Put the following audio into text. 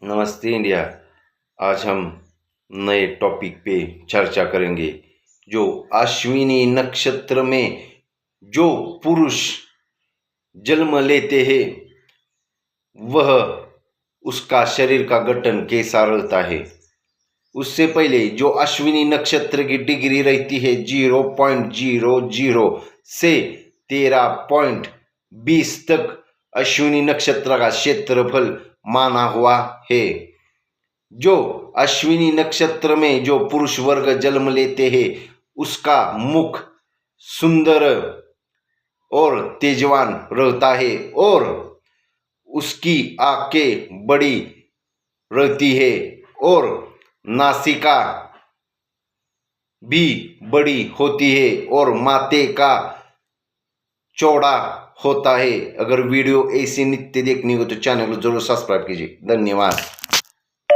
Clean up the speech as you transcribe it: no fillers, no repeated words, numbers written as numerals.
नमस्ते India. आज हम नए topic पे चर्चा करेंगे। जो अश्विनी नक्षत्र में जो पुरुष जन्म लेते हैं वह उसका शरीर का गठन कैसा रहता है। उससे पहले जो अश्विनी नक्षत्र की डिग्री रहती है 0.00 से 13.20 तक अश्विनी नक्षत्र का क्षेत्रफल माना हुआ है। जो अश्विनी नक्षत्र में जो पुरुष वर्ग जन्म लेते हैं उसका मुख सुंदर और तेजवान रहता है और उसकी आंखें बड़ी रहती है और नासिका भी बड़ी होती है और माथे का चौड़ा होता है। अगर वीडियो ऐसी नित्य देखनी हो तो चैनल को जरूर सब्सक्राइब कीजिए। धन्यवाद।